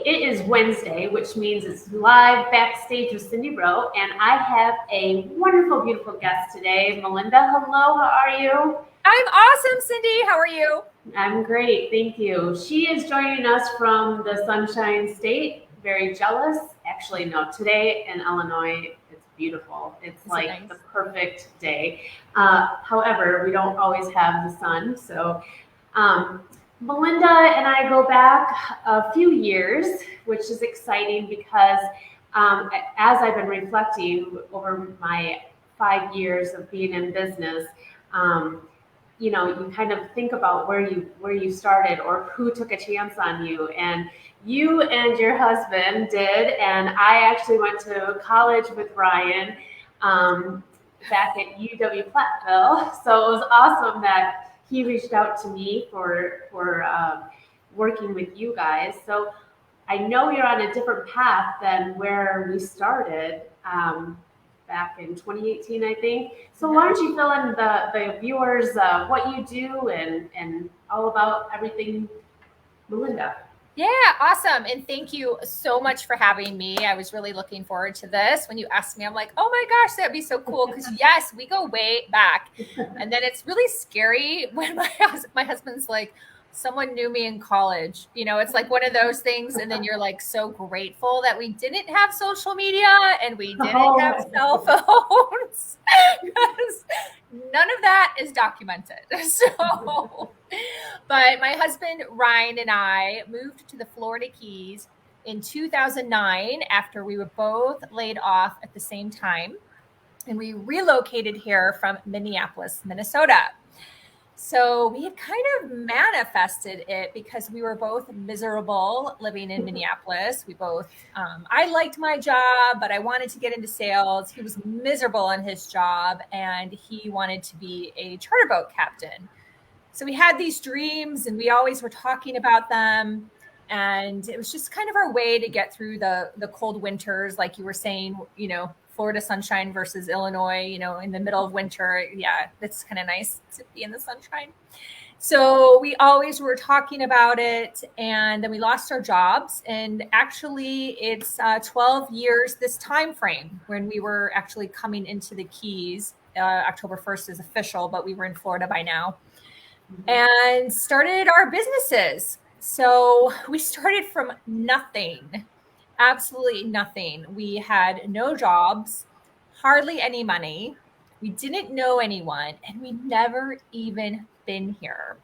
It is Wednesday, which means it's live backstage with Cindy Rowe, and I have a wonderful, beautiful guest today. Melinda, hello, how are you? I'm awesome, Cindy. How are you? I'm great, thank you. She is joining us from the Sunshine State. Very jealous. Actually, no, today in Illinois, it's beautiful. It's Is it like nice? the perfect day. However, we don't always have the sun, so um, Melinda and I go back a few years, which is exciting because as I've been reflecting over my 5 years of being in business, um, you kind of think about where you started or who took a chance on you. And you and your husband did, and I actually went to college with Ryan back at UW Platteville. So it was awesome that he reached out to me for working with you guys. So I know you're on a different path than where we started back in 2018, I think. So why don't you fill in the viewers what you do and all about everything, Melinda? Yeah, awesome. And thank you so much for having me. I was really looking forward to this. When you asked me, I'm like, oh my gosh, that'd be so cool. Because yes, we go way back. And then it's really scary when my husband's like, someone knew me in college. It's like one of those things. And then you're like so grateful that we didn't have social media and we didn't have cell phones because none of that is documented. But my husband, Ryan, and I moved to the Florida Keys in 2009 after we were both laid off at the same time. And we relocated here from Minneapolis, Minnesota. So we had kind of manifested it because we were both miserable living in Minneapolis. We both, I liked my job, but I wanted to get into sales. He was miserable in his job and he wanted to be a charter boat captain. So we had these dreams and we always were talking about them. And it was just kind of our way to get through the cold winters, like you were saying, Florida sunshine versus Illinois, in the middle of winter. Yeah, it's kind of nice to be in the sunshine. So we always were talking about it, and then we lost our jobs. And actually, it's 12 years this time frame when we were actually coming into the Keys. October 1st is official, but we were in Florida by now, and started our businesses. So we started from nothing. Absolutely nothing. We had no jobs, hardly any money. We didn't know anyone, and we'd never even been here.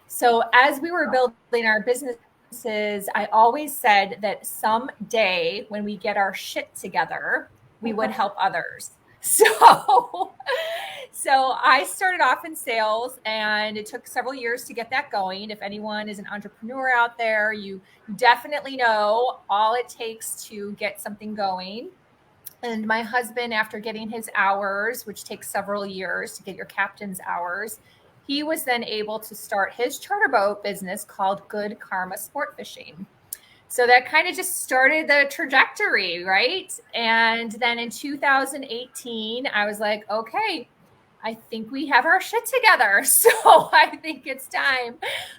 So as we were building our businesses, I always said that someday when we get our shit together, we would help others. So I started off in sales, and it took several years to get that going. If anyone is an entrepreneur out there, you definitely know all it takes to get something going. And my husband, after getting his hours, which takes several years to get your captain's hours, he was then able to start his charter boat business called Good Karma Sport Fishing. So that kind of just started the trajectory, right? And then in 2018, I was like, okay, I think we have our shit together. So I think it's time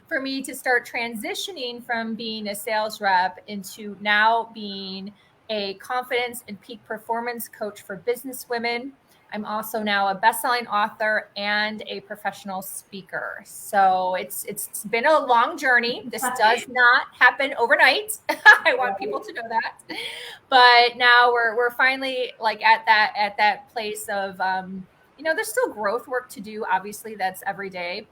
for me to start transitioning from being a sales rep into now being a confidence and peak performance coach for business women. I'm also now a best-selling author and a professional speaker. So it's been a long journey. This does not happen overnight. I want people to know that. But now we're finally like at that place of there's still growth work to do. Obviously, that's every day.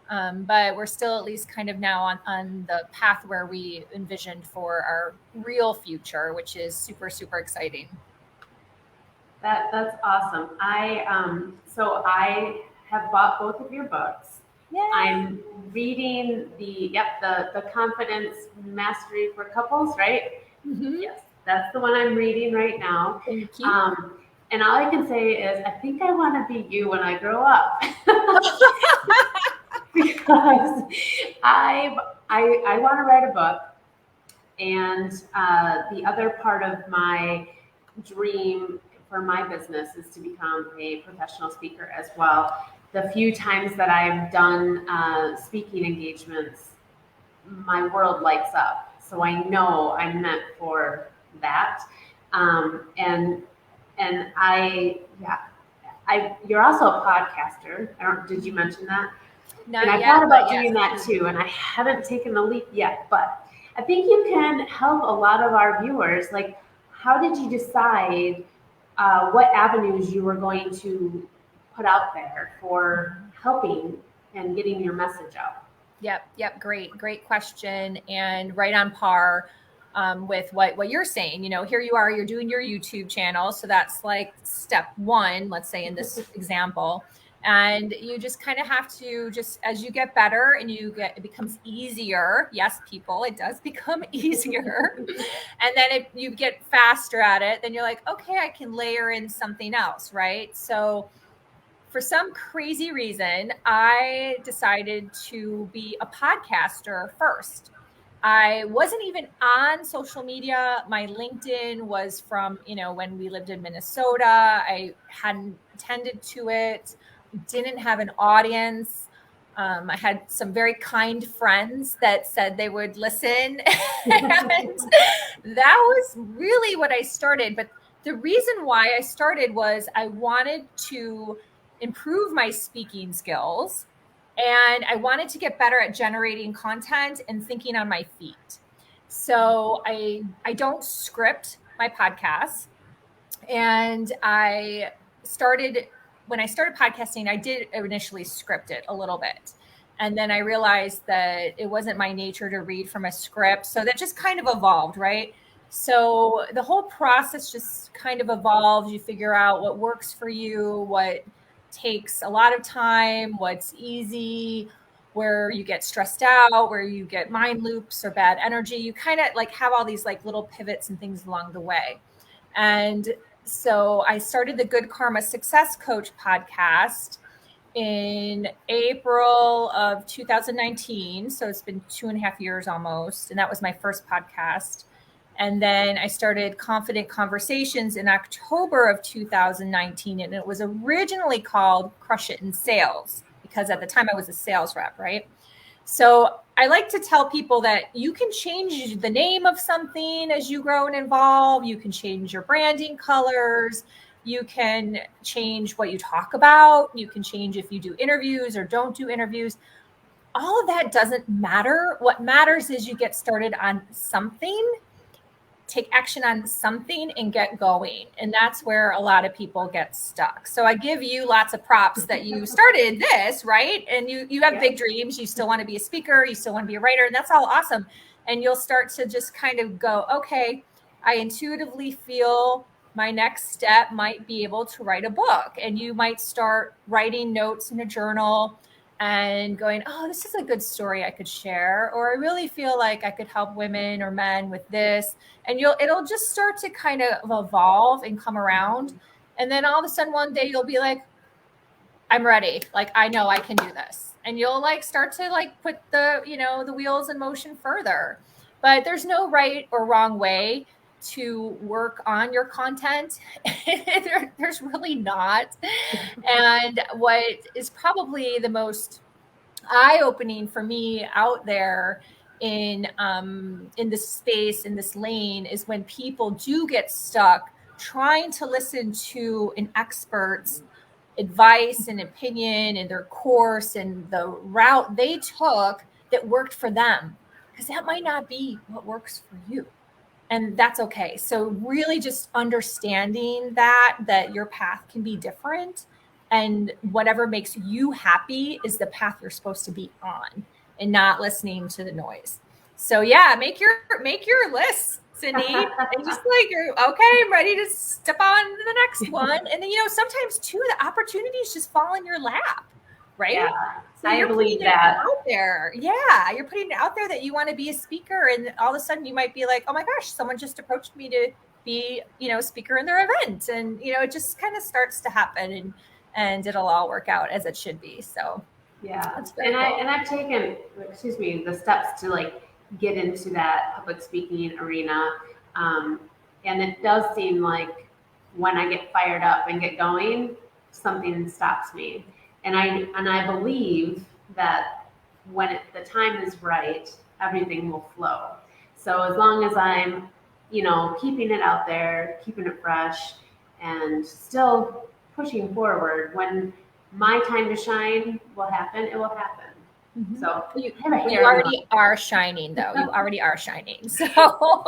But we're still at least kind of now on the path where we envisioned for our real future, which is super, super exciting. That's awesome. I have bought both of your books. Yay. I'm reading the Confidence Mastery for Couples, right? Mm-hmm. Yes, that's the one I'm reading right now. Thank you. And all I can say is I think I want to be you when I grow up. Because I want to write a book, and the other part of my dream for my business is to become a professional speaker as well. The few times that I've done speaking engagements, my world lights up. So I know I'm meant for that. And you're also a podcaster. Did you mention that? And Not I yet, thought but about yes. doing that too, and I haven't taken the leap yet, but I think you can help a lot of our viewers. Like, how did you decide what avenues you were going to put out there for helping and getting your message out? Yep. Great question. And right on par with what you're saying. Here you are, you're doing your YouTube channel. So that's like step one, let's say in this example. And you just kind of have to, just as you get better and it becomes easier. Yes, people, it does become easier. And then if you get faster at it, then you're like, okay, I can layer in something else, right? So for some crazy reason, I decided to be a podcaster first. I wasn't even on social media. My LinkedIn was from, when we lived in Minnesota. I hadn't tended to it, didn't have an audience. I had some very kind friends that said they would listen. And that was really what I started. But the reason why I started was I wanted to improve my speaking skills, and I wanted to get better at generating content and thinking on my feet. So I don't script my podcasts. And when I started podcasting, I did initially script it a little bit. And then I realized that it wasn't my nature to read from a script. So that just kind of evolved, right? So the whole process just kind of evolved. You figure out what works for you, what takes a lot of time, what's easy, where you get stressed out, where you get mind loops or bad energy. You kind of like have all these like little pivots and things along the way. And so I started the Good Karma Success Coach podcast in April of 2019. So it's been 2.5 years almost. And that was my first podcast. And then I started Confident Conversations in October of 2019. And it was originally called Crush It in Sales, because at the time I was a sales rep, right? So I like to tell people that you can change the name of something as you grow and evolve. You can change your branding colors. You can change what you talk about. You can change if you do interviews or don't do interviews. All of that doesn't matter. What matters is you get started on something, take action on something, and get going. And that's where a lot of people get stuck. So I give you lots of props that you started this, right? And you have big dreams. You still want to be a speaker. You still want to be a writer. And that's all awesome. And you'll start to just kind of go, okay, I intuitively feel my next step might be able to write a book. And you might start writing notes in a journal and going, oh, this is a good story I could share, or I really feel like I could help women or men with this. And it'll just start to kind of evolve and come around. And then all of a sudden one day you'll be like, I'm ready. Like, I know I can do this. And you'll like start to like put the wheels in motion further. But there's no right or wrong way to work on your content. There's really not. And what is probably the most eye-opening for me out there in this space, in this lane, is when people do get stuck trying to listen to an expert's advice and opinion and their course and the route they took that worked for them, because that might not be what works for you. And that's okay. So really just understanding that your path can be different, and whatever makes you happy is the path you're supposed to be on, and not listening to the noise. So yeah, make your list, Cindy, and just like, okay, I'm ready to step on to the next one. And then, sometimes too, the opportunities just fall in your lap, right? Yeah, so I believe that. Out there. Yeah, you're putting it out there that you want to be a speaker, and all of a sudden you might be like, oh my gosh, someone just approached me to be, speaker in their event. And, it just kind of starts to happen, and it'll all work out as it should be. So yeah, cool. I've taken, the steps to like get into that public speaking arena. And it does seem like when I get fired up and get going, something stops me. And I believe that when the time is right, everything will flow. So as long as I'm, keeping it out there, keeping it fresh, and still pushing forward, when my time to shine will happen, it will happen. Mm-hmm. So you I have a hair already are shining, though. You already are shining. So, so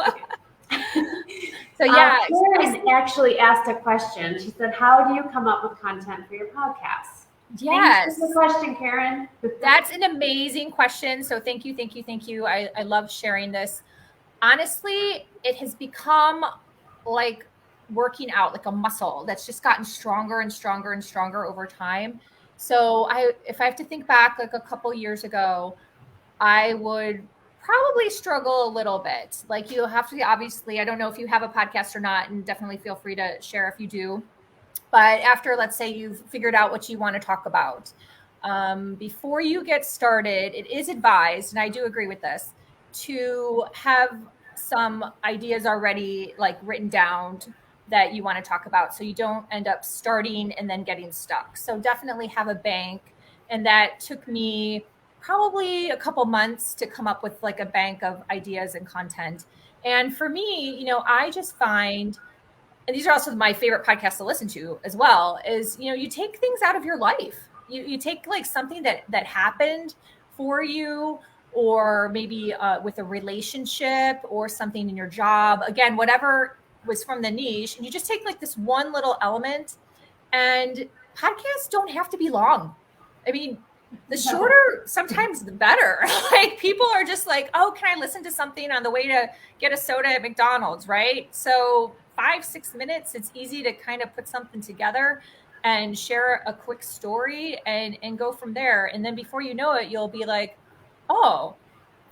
yeah. Karen actually asked a question. She said, "How do you come up with content for your podcast?" Yes. Thanks for the question, Karen. That's an amazing question. So thank you, thank you, thank you. I love sharing this. Honestly, it has become like working out, like a muscle that's just gotten stronger and stronger and stronger over time. So if I have to think back like a couple years ago, I would probably struggle a little bit. Like you have to, obviously, I don't know if you have a podcast or not, and definitely feel free to share if you do. But after, let's say you've figured out what you want to talk about, before you get started, it is advised, and I do agree with this, to have some ideas already like written down that you want to talk about, so you don't end up starting and then getting stuck. So definitely have a bank. And that took me probably a couple months to come up with like a bank of ideas and content. And for me, I just find, and these are also my favorite podcasts to listen to as well, is, you take things out of your life. You take like something that happened for you, or maybe with a relationship or something in your job, again, whatever was from the niche, and you just take like this one little element. And podcasts don't have to be long. I mean, the shorter sometimes the better. Like people are just like, oh, can I listen to something on the way to get a soda at McDonald's, right? So 5-6 minutes, it's easy to kind of put something together and share a quick story and go from there. And then before you know it, you'll be like, oh,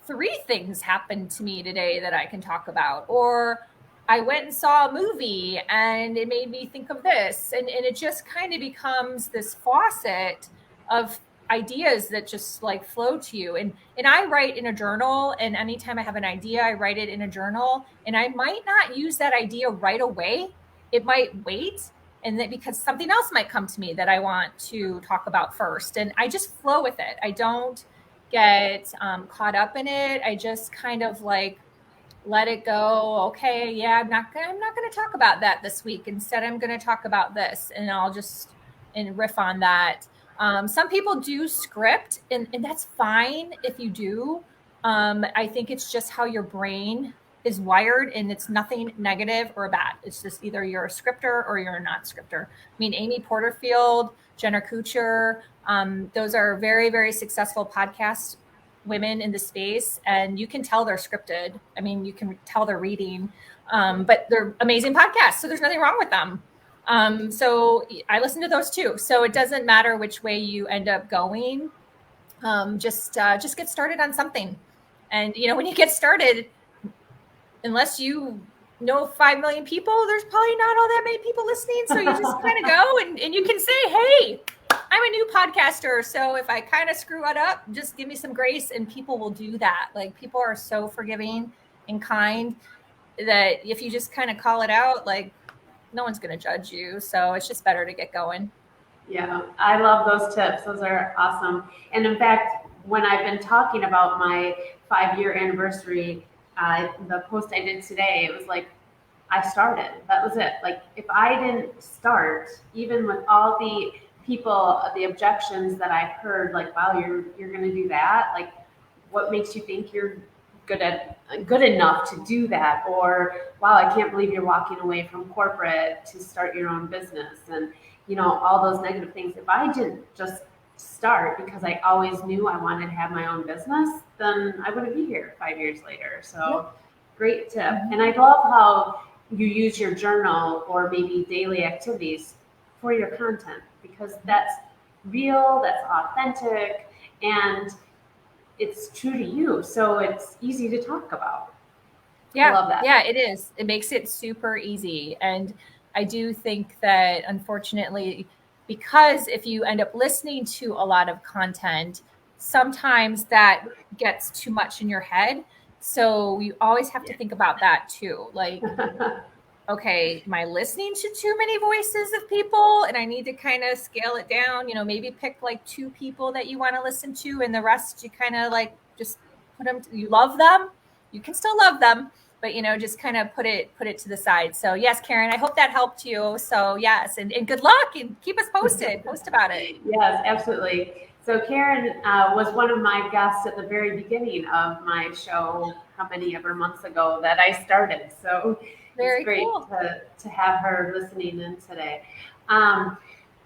3 things happened to me today that I can talk about. Or I went and saw a movie and it made me think of this. And it just kind of becomes this faucet of ideas that just like flow to you. And I write in a journal, and anytime I have an idea, I write it in a journal. And I might not use that idea right away. It might wait. And that because something else might come to me that I want to talk about first. And I just flow with it. I don't get caught up in it. I just kind of like let it go. Okay, yeah, I'm not gonna talk about that this week. Instead, I'm gonna talk about this, and I'll just riff on that. Some people do script, and that's fine if you do. I think it's just how your brain is wired, and it's nothing negative or bad. It's just either you're a scripter or you're a not scripter. I mean, Amy Porterfield, Jenna Kutcher, those are very, very successful podcast women in the space, and you can tell they're scripted. I mean, you can tell they're reading, but they're amazing podcasts. So there's nothing wrong with them. So I listen to those too. So it doesn't matter which way you end up going. Just get started on something. And, when you get started, unless you know 5 million people, there's probably not all that many people listening. So you just kind of go and you can say, hey, I'm a new podcaster. So if I kind of screw it up, just give me some grace, and people will do that. Like people are so forgiving and kind that if you just kind of call it out, like no one's going to judge you. So it's just better to get going. Yeah, I love those tips. Those are awesome. And in fact, when I've been talking about my 5-year anniversary, the post I did today, it was like, I started. That was it. Like if I didn't start, even with all the people, the objections that I've heard, like, wow, you're going to do that. Like, what makes you think you're good enough to do that? Or, wow, I can't believe you're walking away from corporate to start your own business. And, all those negative things. If I didn't just start because I always knew I wanted to have my own business, then I wouldn't be here 5 years later. So great tip. And I love how you use your journal or maybe daily activities for your content, because that's real, that's authentic, and it's true to you. So it's easy to talk about. Yeah. I love that. Yeah, it is. It makes it super easy. And I do think that unfortunately, because if you end up listening to a lot of content, sometimes that gets too much in your head. So you always have to think about that too. Like, okay, am I listening to too many voices of people? And I need to kind of scale it down, maybe pick like 2 people that you want to listen to, and the rest you kind of like just put them, you love them, you can still love them, but just kind of put it to the side. So yes, Karen, I hope that helped you. So yes, and good luck, and keep us posted. Post about it. Yes, absolutely. So Karen was one of my guests at the very beginning of my show, how many ever months ago that I started. So Very it's great cool. to have her listening in today.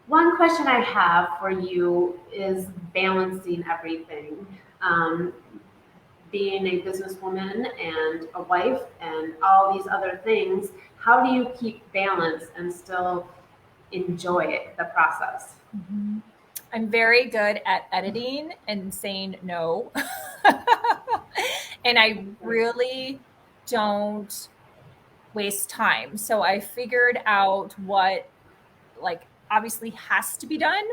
One question I have for you is balancing everything. Um, Being a businesswoman and a wife and all these other things, how do you keep balance and still enjoy it, the process? Mm-hmm. I'm very good at editing and saying no. And I really don't waste time. So I figured out what, like, obviously has to be done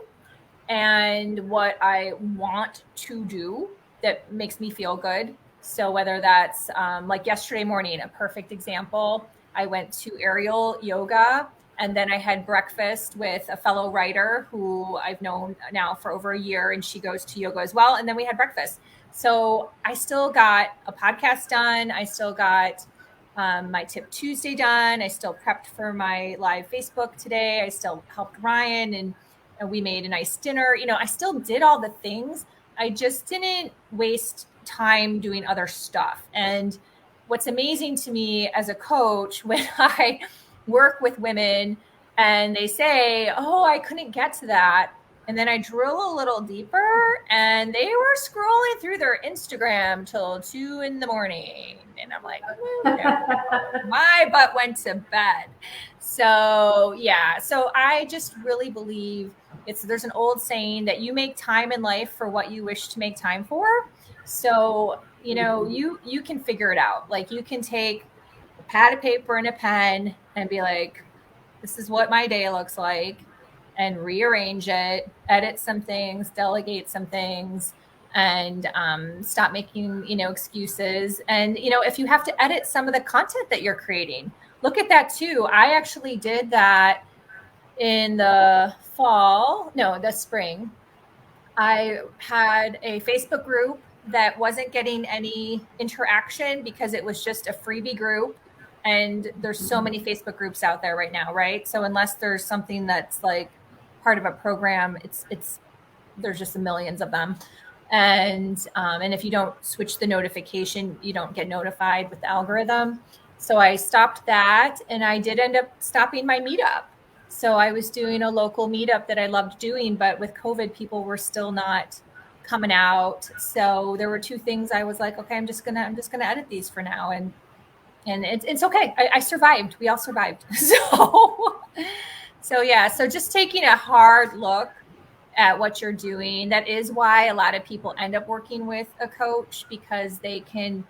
and what I want to do that makes me feel good. So whether that's like yesterday morning, a perfect example, I went to aerial yoga, and then I had breakfast with a fellow writer who I've known now for over a year, and she goes to yoga as well. And then we had breakfast. So I still got a podcast done. I still got my Tip Tuesday done. I still prepped for my live Facebook today. I still helped Ryan, and we made a nice dinner. I still did all the things. I just didn't waste time doing other stuff. And what's amazing to me as a coach, when I work with women and they say, "Oh, I couldn't get to that." And then I drill a little deeper, and they were scrolling through their Instagram till 2 a.m. And I'm like, my butt went to bed. So yeah, so I just really believe there's an old saying that you make time in life for what you wish to make time for. So you can figure it out. Like, you can take a pad of paper and a pen and be like, this is what my day looks like, and rearrange it, edit some things, delegate some things, and stop making excuses. And if you have to edit some of the content that you're creating, look at that too. I actually did that in the spring. I had a Facebook group that wasn't getting any interaction because it was just a freebie group. And there's so many Facebook groups out there right now, right? So unless there's something that's like part of a program, there's just millions of them. And if you don't switch the notification, you don't get notified with the algorithm. So I stopped that, and I did end up stopping my meetup. So I was doing a local meetup that I loved doing, but with COVID, people were still not coming out. So there were two things I was like, okay, I'm just gonna edit these for now, and it's okay. I survived. We all survived. So yeah. So just taking a hard look at what you're doing. That is why a lot of people end up working with a coach, because they can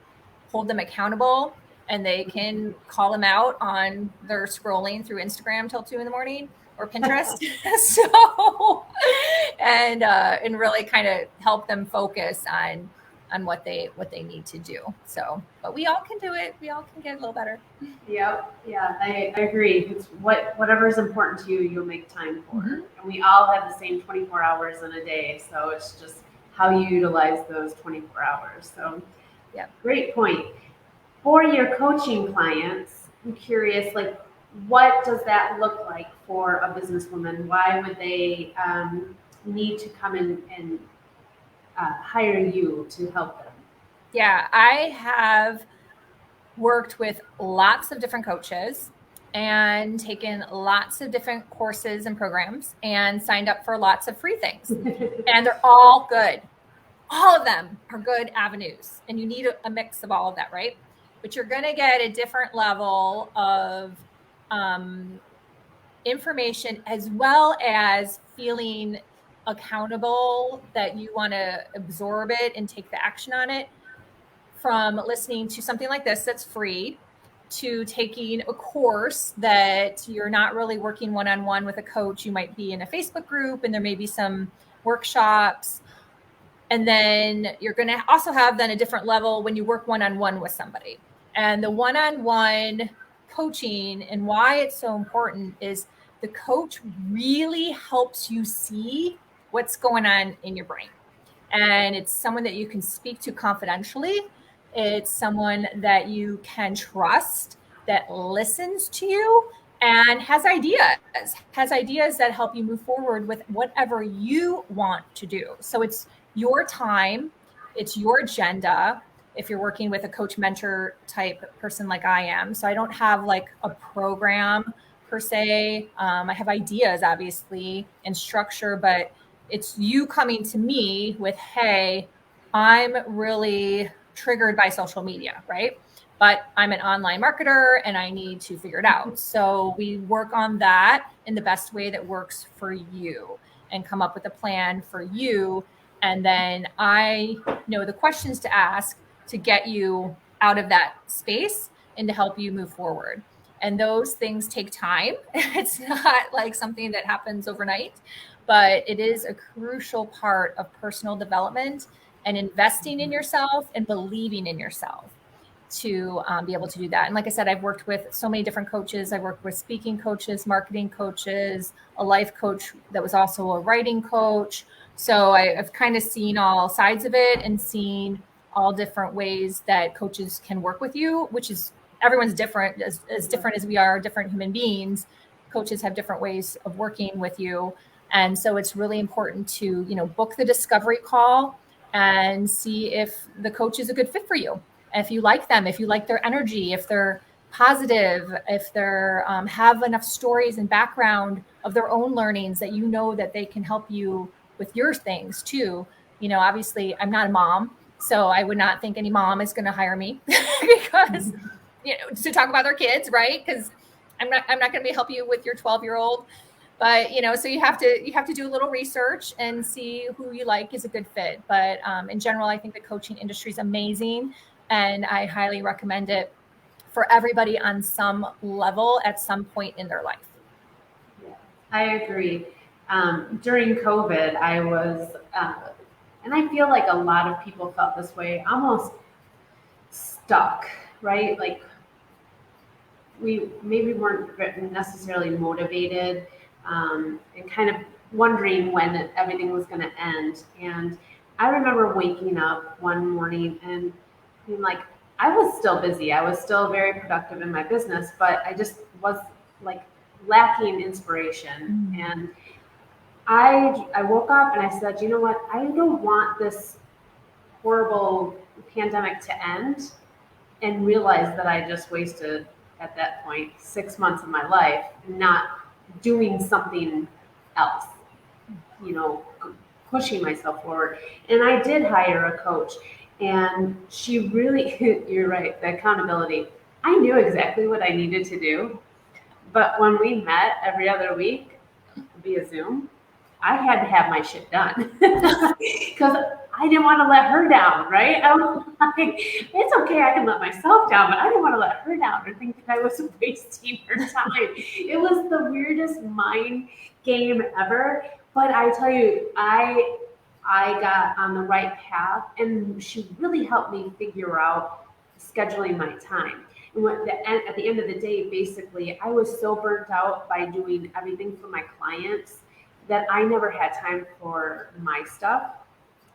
hold them accountable, and they can call them out on their scrolling through Instagram till 2 a.m. or Pinterest. So, and really kind of help them focus on what they need to do. So, but we all can do it. We all can get a little better. Yep. Yeah, I agree. It's whatever is important to you, you'll make time for. Mm-hmm. And we all have the same 24 hours in a day. So it's just how you utilize those 24 hours. So yeah, great point. For your coaching clients, I'm curious, like, what does that look like for a businesswoman? Why would they need to come in and hire you to help them? Yeah, I have worked with lots of different coaches and taken lots of different courses and programs and signed up for lots of free things. And they're all good. All of them are good avenues. And you need a mix of all of that, right? But you're going to get a different level of information, as well as feeling accountable that you want to absorb it and take the action on it, from listening to something like this that's free, to taking a course that you're not really working one-on-one with a coach. You might be in a Facebook group, and there may be some workshops. And then you're going to also have then a different level when you work one-on-one with somebody. And the one-on-one coaching, and why it's so important, is the coach really helps you see what's going on in your brain. And it's someone that you can speak to confidentially. It's someone that you can trust, that listens to you and has ideas that help you move forward with whatever you want to do. So it's your time, it's your agenda. If you're working with a coach mentor type person like I am, so I don't have like a program per se. I have ideas, obviously, and structure, but it's you coming to me with, hey, I'm really triggered by social media, right? But I'm an online marketer and I need to figure it out. So we work on that in the best way that works for you and come up with a plan for you. And then I know the questions to ask to get you out of that space and to help you move forward. And those things take time. It's not like something that happens overnight, but it is a crucial part of personal development and investing in yourself and believing in yourself to be able to do that. And like I said, I've worked with so many different coaches. I've worked with speaking coaches, marketing coaches, a life coach that was also a writing coach. So I've kind of seen all sides of it and seen all different ways that coaches can work with you, which is everyone's different, as different as we are different human beings. Coaches have different ways of working with you. And so it's really important to, book the discovery call and see if the coach is a good fit for you. If you like them, if you like their energy, if they're positive, if they're have enough stories and background of their own learnings that that they can help you with your things too. Obviously I'm not a mom, so I would not think any mom is going to hire me because to talk about their kids, right? Because I'm not going to be help you with your 12-year-old. But so you have to do a little research and see who you like is a good fit. But in general, I think the coaching industry is amazing, and I highly recommend it for everybody on some level at some point in their life. Yeah, I agree. During COVID, I was, and I feel like a lot of people felt this way, almost stuck, right? Like we maybe weren't necessarily motivated, and kind of wondering when everything was going to end. And I remember waking up one morning and being like, I was still busy. I was still very productive in my business, but I just was like lacking inspiration. And I woke up and I said, you know what? I don't want this horrible pandemic to end and realized that I just wasted at that point 6 months of my life not doing something else, pushing myself forward. And I did hire a coach, and she really, you're right, the accountability. I knew exactly what I needed to do, but when we met every other week via Zoom, I had to have my shit done because I didn't want to let her down, right? I was like, it's okay, I can let myself down, but I didn't want to let her down or think that I was wasting her time. It was the weirdest mind game ever. But I tell you, I got on the right path, and she really helped me figure out scheduling my time. And at the end of the day, basically, I was so burnt out by doing everything for my clients that I never had time for my stuff.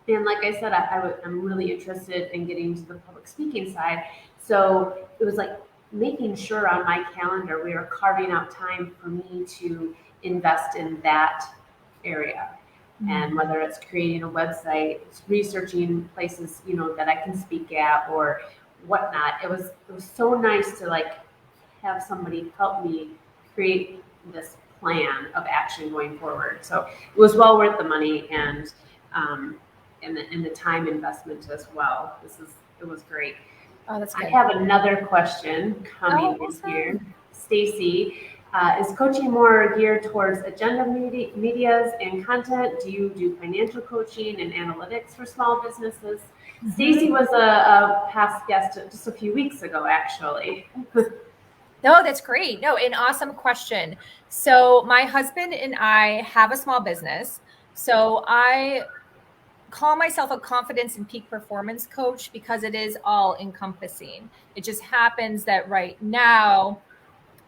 And like I said, I'm really interested in getting to the public speaking side. So it was like making sure on my calendar we were carving out time for me to invest in that area. And whether it's creating a website, researching places, that I can speak at or whatnot, it was so nice to like have somebody help me create this plan of action going forward. So it was well worth the money and the time investment as well. It was great. Oh, that's good. I have another question coming in here. Stacy, is coaching more geared towards agenda medias and content? Do you do financial coaching and analytics for small businesses? Stacy was a past guest just a few weeks ago, actually. No, that's great. No, an awesome question. So my husband and I have a small business. So I call myself a confidence and peak performance coach because it is all encompassing. It just happens that right now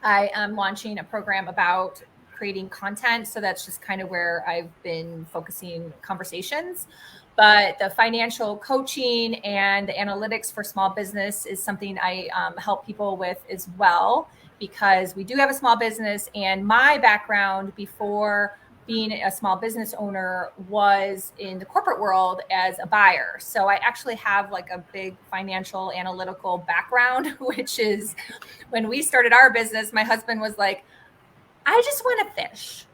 I am launching a program about creating content. So that's just kind of where I've been focusing conversations. But the financial coaching and the analytics for small business is something I help people with as well, because we do have a small business, and my background before being a small business owner was in the corporate world as a buyer. So I actually have like a big financial analytical background, which is when we started our business, my husband was like, I just want to fish.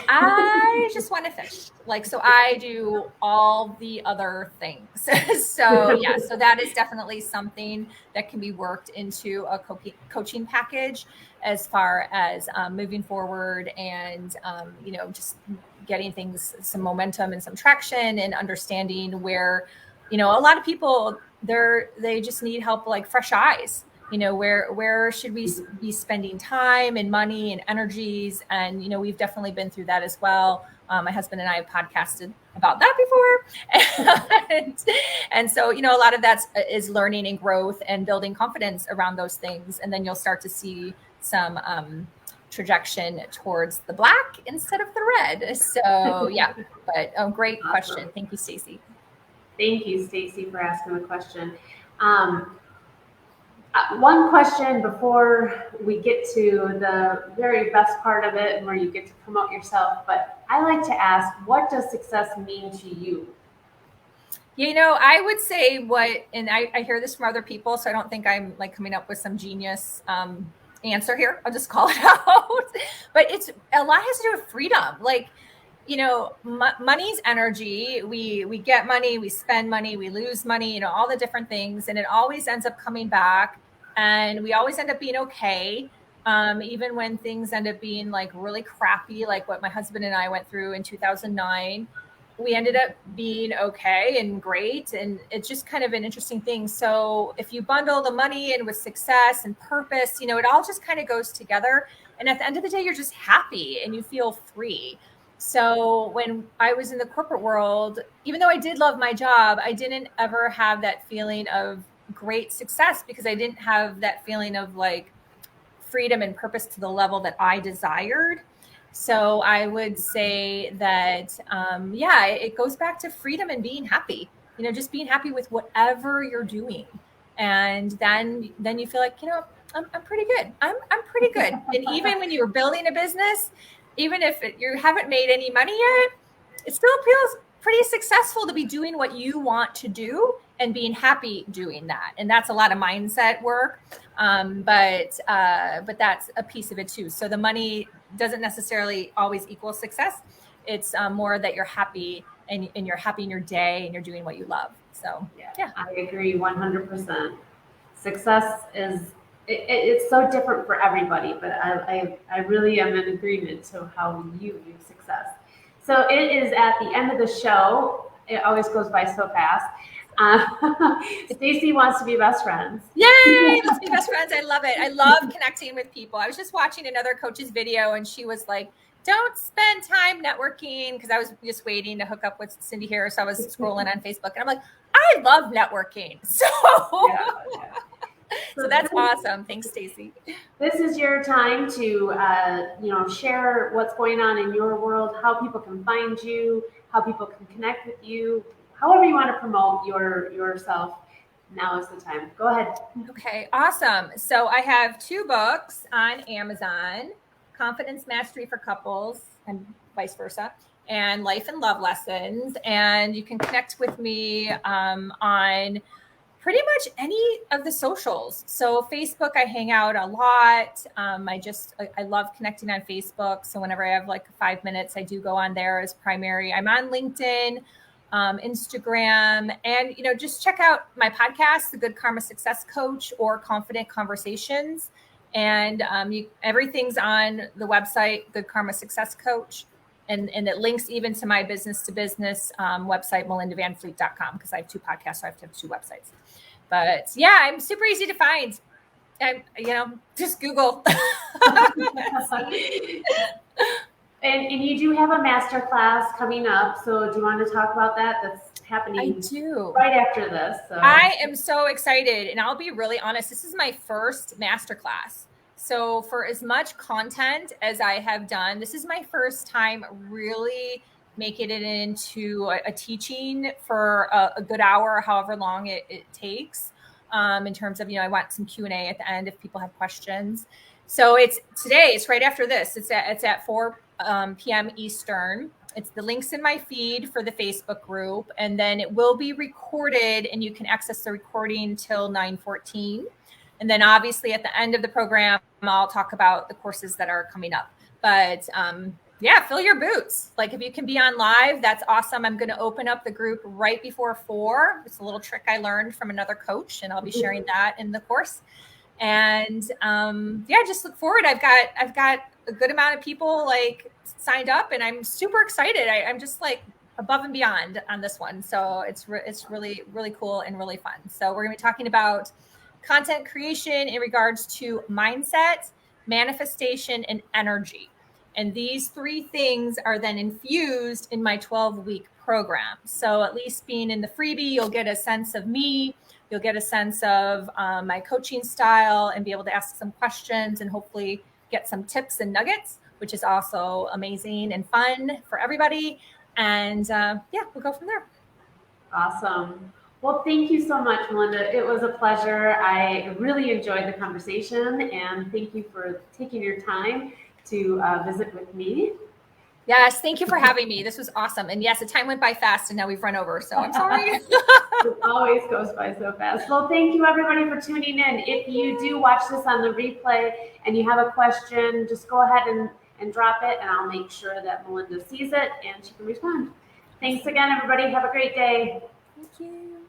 I just want to fish. Like, so I do all the other things. So yeah, so that is definitely something that can be worked into a coaching package as far as moving forward and, just getting things, some momentum and some traction, and understanding where, a lot of people they just need help, like fresh eyes. Where should we be spending time and money and energies? And, we've definitely been through that as well. My husband and I have podcasted about that before. and so, a lot of that is learning and growth and building confidence around those things. And then you'll start to see some trajectory towards the black instead of the red. So yeah, but great question. Thank you, Stacy. Thank you, Stacy, for asking the question. One question before we get to the very best part of it and where you get to promote yourself, but I like to ask, what does success mean to you? I would say and I hear this from other people, so I don't think I'm like coming up with some genius answer here. I'll just call it out. But a lot has to do with freedom. Like, money's energy. We get money, we spend money, we lose money, all the different things. And it always ends up coming back, and we always end up being okay. Even when things end up being like really crappy, like what my husband and I went through in 2009, we ended up being okay and great. And it's just kind of an interesting thing. So if you bundle the money in with success and purpose, it all just kind of goes together. And at the end of the day, you're just happy and you feel free. So when I was in the corporate world, even though I did love my job, I didn't ever have that feeling of great success, because I didn't have that feeling of like freedom and purpose to the level that I desired. So I would say that, it goes back to freedom and being happy, just being happy with whatever you're doing. And then you feel like, I'm pretty good. I'm pretty good. And even when you're building a business, even if you haven't made any money yet, it still feels pretty successful to be doing what you want to do and being happy doing that. And that's a lot of mindset work. But that's a piece of it too. So the money doesn't necessarily always equal success. It's more that you're happy and you're happy in your day and you're doing what you love. So yeah. I agree 100%. Success it's so different for everybody, but I really am in agreement to how you view success. So it is at the end of the show. It always goes by so fast. Stacy wants to be best friends. Yay! Let's be best friends. I love it. I love connecting with people. I was just watching another coach's video, and she was like, don't spend time networking, because I was just waiting to hook up with Cindy here. So I was scrolling on Facebook, and I'm like, I love networking. So So that's awesome. Thanks, Stacy. This is your time to, share what's going on in your world, how people can find you, how people can connect with you, however you want to promote yourself. Now is the time. Go ahead. Okay, awesome. So I have 2 books on Amazon, Confidence Mastery for Couples and vice versa, and Life and Love Lessons. And you can connect with me on pretty much any of the socials. So Facebook, I hang out a lot. I love connecting on Facebook. So whenever I have like 5 minutes, I do go on there as primary. I'm on LinkedIn, Instagram, and, just check out my podcast, The Good Karma Success Coach, or Confident Conversations. And everything's on the website, Good Karma Success Coach. And it links even to my business to business website, melindavanfleet.com, because I have 2 podcasts, so I have to have 2 websites. But yeah, I'm super easy to find. And, just Google. And you do have a master class coming up. So do you want to talk about that? That's happening right after this. So. I am so excited. And I'll be really honest, this is my first master class. So for as much content as I have done, this is my first time really making it into a teaching for a good hour, however long it takes. In terms of, I want some Q&A at the end if people have questions. So it's right after this. It's at 4 p.m. Eastern. It's the links in my feed for the Facebook group, and then it will be recorded, and you can access the recording till 9:14. And then obviously at the end of the program, I'll talk about the courses that are coming up. But yeah, fill your boots. Like, if you can be on live, that's awesome. I'm going to open up the group right before 4. It's a little trick I learned from another coach, and I'll be sharing that in the course. And yeah, just look forward. I've got a good amount of people like signed up, and I'm super excited. I'm just like above and beyond on this one. So it's really, really cool and really fun. So we're going to be talking about content creation in regards to mindset, manifestation, and energy. And these 3 things are then infused in my 12-week program. So at least being in the freebie, you'll get a sense of me. You'll get a sense of my coaching style and be able to ask some questions and hopefully get some tips and nuggets, which is also amazing and fun for everybody. And yeah, we'll go from there. Awesome. Well, thank you so much, Melinda. It was a pleasure. I really enjoyed the conversation, and thank you for taking your time to visit with me. Yes, thank you for having me. This was awesome. And yes, the time went by fast, and now we've run over, so I'm sorry. It always goes by so fast. Well, thank you everybody for tuning in. If you do watch this on the replay and you have a question, just go ahead and drop it, and I'll make sure that Melinda sees it and she can respond. Thanks again, everybody. Have a great day. Thank you.